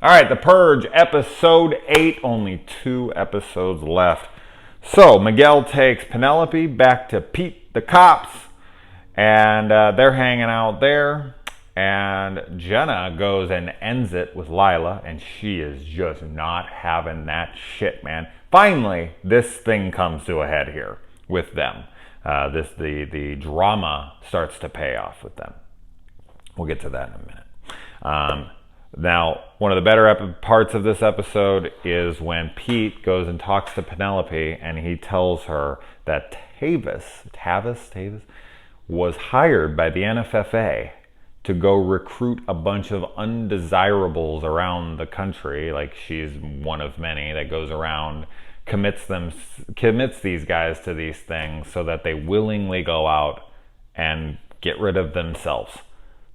All right, The Purge, episode 8. Only 2 episodes left. So, Miguel takes Penelope back to Pete the cops, and they're hanging out there. And Jenna goes and ends it with Lila, and she is just not having that shit, man. Finally, this thing comes to a head here with them. The drama starts to pay off with them. We'll get to that in a minute. Now, one of the better parts of this episode is when Pete goes and talks to Penelope, and he tells her that Tavis was hired by the NFFA to go recruit a bunch of undesirables around the country. Like, she's one of many that goes around, commits these guys to these things so that they willingly go out and get rid of themselves,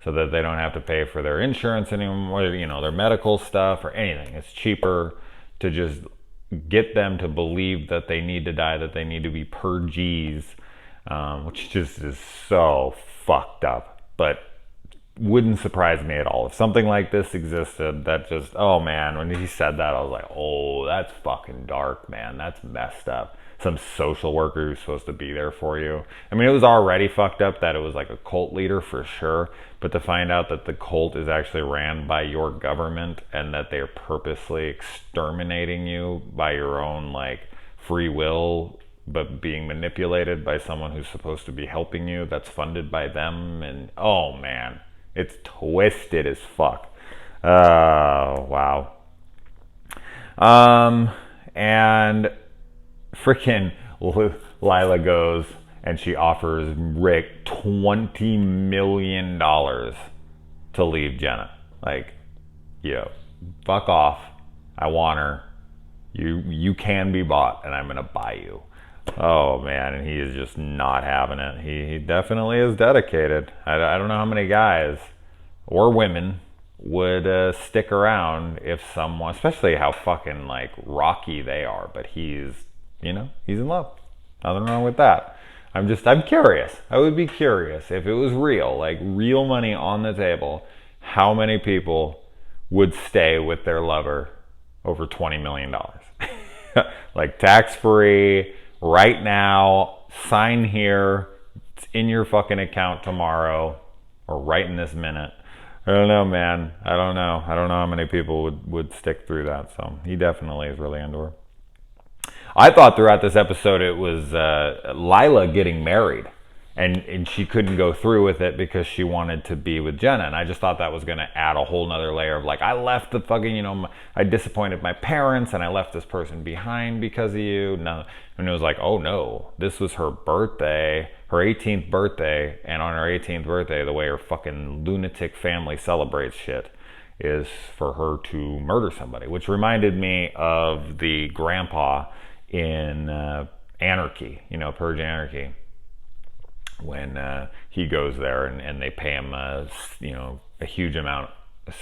so that they don't have to pay for their insurance anymore, their medical stuff or anything. It's cheaper to just get them to believe that they need to die, that they need to be purgees, which just is so fucked up. But wouldn't surprise me at all. If something like this existed, that just, oh man, when he said that, I was like, oh, that's fucking dark, man. That's messed up. Some social worker who's supposed to be there for you. I mean, it was already fucked up that it was like a cult leader for sure, but to find out that the cult is actually ran by your government and that they're purposely exterminating you by your own like free will, but being manipulated by someone who's supposed to be helping you, that's funded by them, and oh man, it's twisted as fuck. Wow. And freaking Lila goes and she offers Rick $20 million to leave Jenna. Like, fuck off. I want her. You can be bought, and I'm going to buy you. Oh, man, and he is just not having it. He definitely is dedicated. I don't know how many guys or women would stick around if someone, especially how fucking, like, rocky they are, but he's in love. Nothing wrong with that. I'm curious. I would be curious if it was real, like real money on the table, how many people would stay with their lover over $20 million? Like tax-free, right now, sign here, it's in your fucking account tomorrow, or right in this minute. I don't know, man. I don't know how many people would stick through that, so he definitely is really into her. I thought throughout this episode it was Lila getting married, and she couldn't go through with it because she wanted to be with Jenna, and I just thought that was going to add a whole nother layer of like, I left the fucking, I disappointed my parents, and I left this person behind because of you. No, and it was like, oh no, this was her birthday, her 18th birthday, and on her 18th birthday, the way her fucking lunatic family celebrates shit is for her to murder somebody, which reminded me of the grandpa in Anarchy, Purge Anarchy, when he goes there and they pay him a huge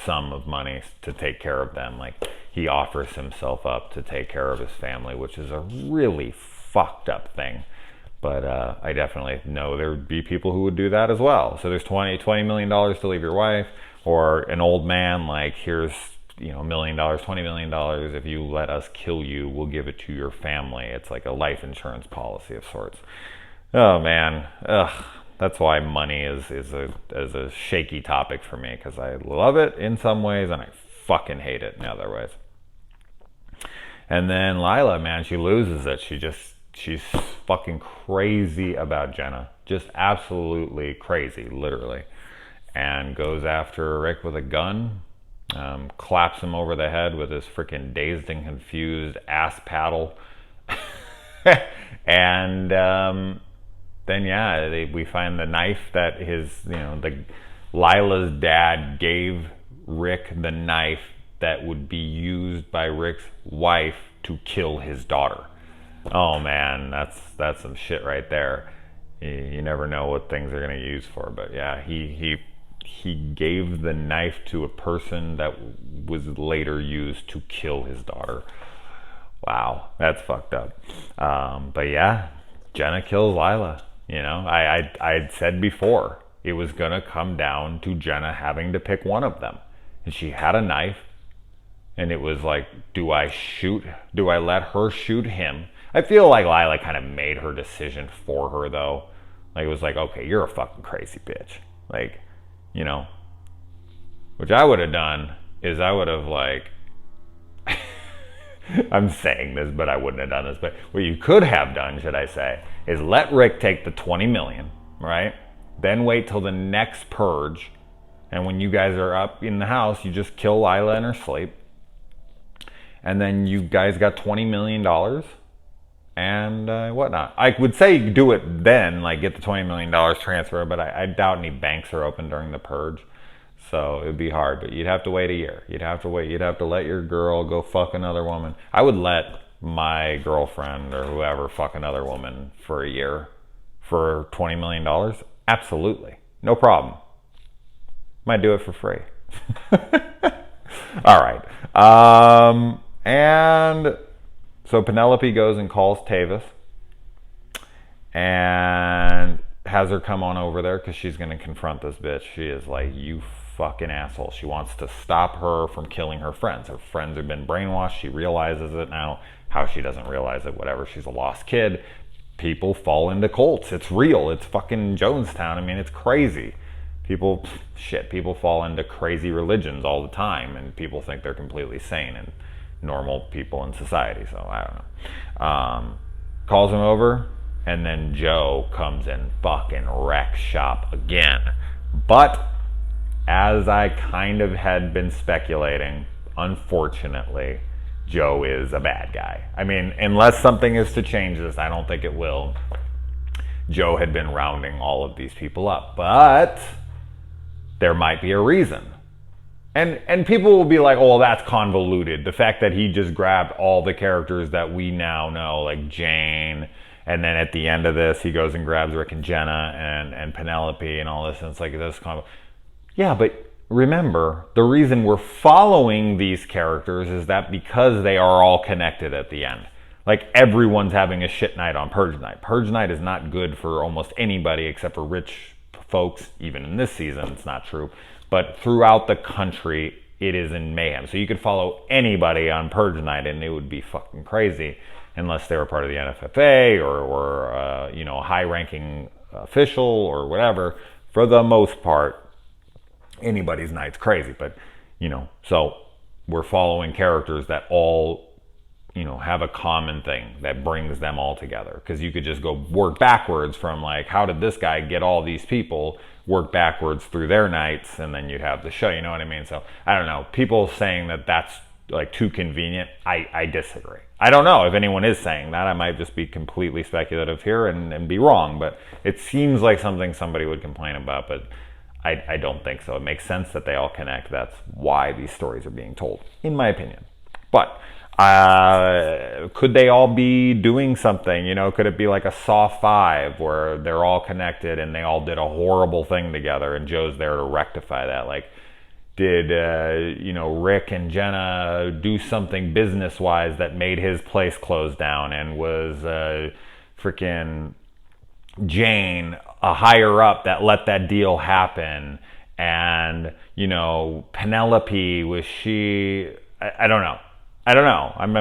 sum of money to take care of them. Like, he offers himself up to take care of his family, which is a really fucked up thing. But I definitely know there would be people who would do that as well. So there's $20 million to leave your wife, or an old man, like, here's $1 million, $20 million. If you let us kill you, we'll give it to your family. It's like a life insurance policy of sorts. Oh man, that's why money is a shaky topic for me, because I love it in some ways and I fucking hate it in other ways. And then Lila, man, she loses it. She's fucking crazy about Jenna, just absolutely crazy, literally, and goes after Rick with a gun. Claps him over the head with his freaking dazed and confused ass paddle. And then we find the knife that Lila's dad gave Rick, the knife that would be used by Rick's wife to kill his daughter. Oh man, that's some shit right there. You never know what things are going to use for, but yeah, he gave the knife to a person that was later used to kill his daughter. Wow, that's fucked up. But yeah, Jenna kills Lila. I'd said before, it was gonna come down to Jenna having to pick one of them. And she had a knife, And it was like, do I let her shoot him? I feel like Lila kind of made her decision for her, though. Like, it was like, okay, you're a fucking crazy bitch. Like, you know, which I would have done is I would have, like, I'm saying this, but I wouldn't have done this. But what you could have done, should I say, is let Rick take the 20 million, right? Then wait till the next purge. And when you guys are up in the house, you just kill Lila in her sleep. And then you guys got $20 million and whatnot. I would say you do it then, like get the $20 million transfer, but I doubt any banks are open during the purge. So it would be hard, but you'd have to wait a year. You'd have to wait. You'd have to let your girl go fuck another woman. I would let my girlfriend or whoever fuck another woman for a year for $20 million. Absolutely. No problem. Might do it for free. All right. And so Penelope goes and calls Tavis and has her come on over there because she's going to confront this bitch. She is like, you fucking asshole. She wants to stop her from killing her friends. Her friends have been brainwashed. She realizes it now. How she doesn't realize it, whatever. She's a lost kid. People fall into cults. It's real. It's fucking Jonestown. I mean, it's crazy. People fall into crazy religions all the time, and people think they're completely sane and normal people in society. So I don't know. Calls him over, and then Joe comes and fucking wrecks shop again. But as I kind of had been speculating, unfortunately, Joe is a bad guy. I mean, unless something is to change this, I don't think it will. Joe had been rounding all of these people up, but there might be a reason. And people will be like, oh, that's convoluted. The fact that he just grabbed all the characters that we now know, like Jane, and then at the end of this, he goes and grabs Rick and Jenna and Penelope and all this, and it's like, this convoluted. Yeah, but remember, the reason we're following these characters is that because they are all connected at the end. Like, everyone's having a shit night on Purge Night. Purge Night is not good for almost anybody except for rich folks. Even in this season, it's not true. But throughout the country, it is in mayhem. So you could follow anybody on Purge Night and it would be fucking crazy unless they were part of the NFFA or a high-ranking official or whatever. For the most part, anybody's night's crazy. But, so we're following characters that all have a common thing that brings them all together. Because you could just go work backwards from like, how did this guy get all these people, work backwards through their nights, and then you'd have the show, you know what I mean? So, I don't know. People saying that that's like too convenient, I disagree. I don't know if anyone is saying that. I might just be completely speculative here and be wrong, but it seems like something somebody would complain about, but I don't think so. It makes sense that they all connect. That's why these stories are being told, in my opinion. But could they all be doing something? Could it be like a Saw 5 where they're all connected and they all did a horrible thing together and Joe's there to rectify that? Like, did, Rick and Jenna do something business-wise that made his place close down, and was freaking Jane a higher up that let that deal happen? And, Penelope, was she... I don't know. I'm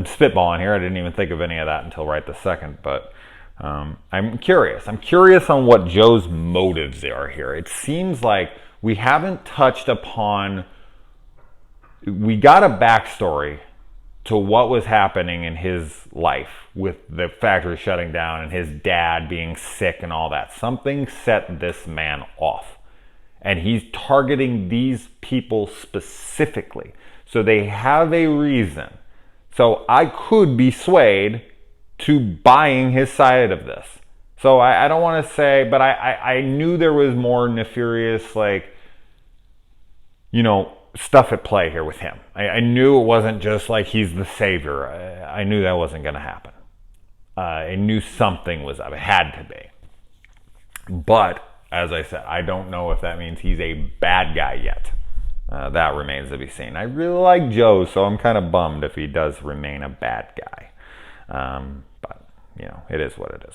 spitballing here. I didn't even think of any of that until right this second. But I'm curious. I'm curious on what Joe's motives are here. It seems like we haven't touched upon... We got a backstory to what was happening in his life with the factory shutting down and his dad being sick and all that. Something set this man off. And he's targeting these people specifically. So they have a reason. So I could be swayed to buying his side of this. So I don't want to say, but I knew there was more nefarious, stuff at play here with him. I knew it wasn't just like he's the savior. I knew that wasn't going to happen. I knew something was up. It had to be. But, as I said, I don't know if that means he's a bad guy yet. That remains to be seen. I really like Joe, so I'm kind of bummed if he does remain a bad guy. But, it is what it is.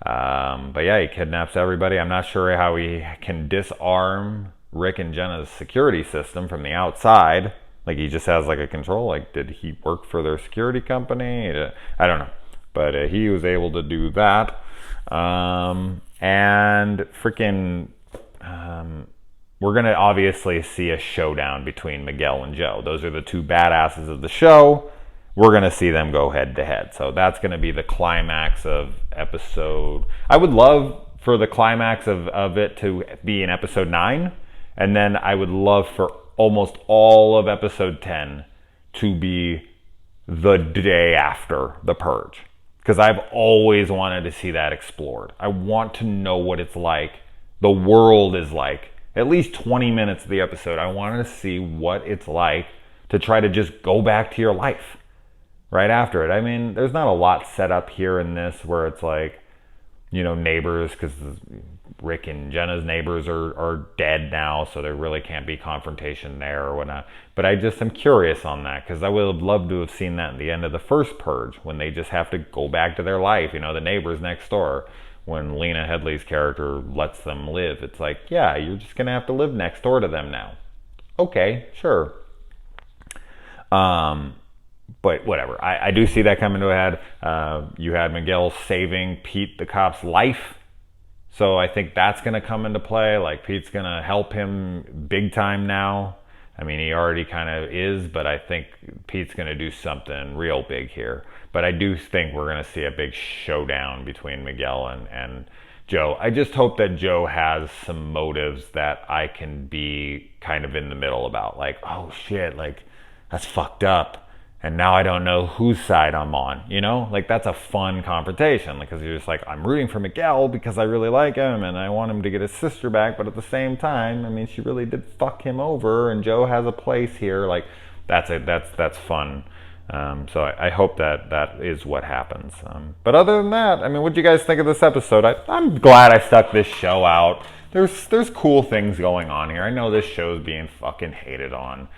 But yeah, he kidnaps everybody. I'm not sure how he can disarm Rick and Jenna's security system from the outside. Like he just has like a control. Like did he work for their security company? I don't know, but he was able to do that. And freaking, we're gonna obviously see a showdown between Miguel and Joe. Those are the two badasses of the show. We're gonna see them go head to head. So that's gonna be the climax of episode. I would love for the climax of it to be in episode 9, and then I would love for almost all of episode 10 to be the day after the Purge, because I've always wanted to see that explored. I want to know what it's like, the world is like. At least 20 minutes of the episode, I wanted to see what it's like to try to just go back to your life right after it. I mean, there's not a lot set up here in this where it's like, you know, neighbors, because Rick and Jenna's neighbors are dead now, so there really can't be confrontation there or whatnot. But I just am curious on that, because I would have loved to have seen that at the end of the first Purge, when they just have to go back to their life, you know, the neighbors next door. When Lena Headey's character lets them live, it's like, yeah, you're just gonna have to live next door to them now. Okay, sure. But whatever. I do see that coming to a head. You had Miguel saving Pete the cop's life, so I think that's gonna come into play. Like Pete's gonna help him big time now. I mean, he already kind of is, but I think Pete's gonna do something real big here. But I do think we're going to see a big showdown between Miguel and Joe. I just hope that Joe has some motives that I can be kind of in the middle about. Like, oh shit, like that's fucked up. And now I don't know whose side I'm on, you know? Like that's a fun confrontation, because you're just like, I'm rooting for Miguel because I really like him and I want him to get his sister back. But at the same time, I mean, she really did fuck him over and Joe has a place here. Like that's fun. So I hope that is what happens. But other than that, I mean, what do you guys think of this episode? I'm glad I stuck this show out. There's cool things going on here. I know this show's being fucking hated on,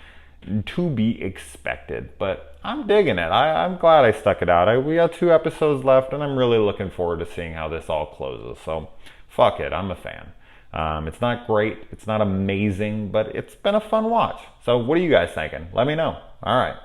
to be expected, but I'm digging it. I'm glad I stuck it out. We got 2 episodes left, and I'm really looking forward to seeing how this all closes. So fuck it, I'm a fan. It's not great, it's not amazing, but it's been a fun watch. So what are you guys thinking? Let me know. All right.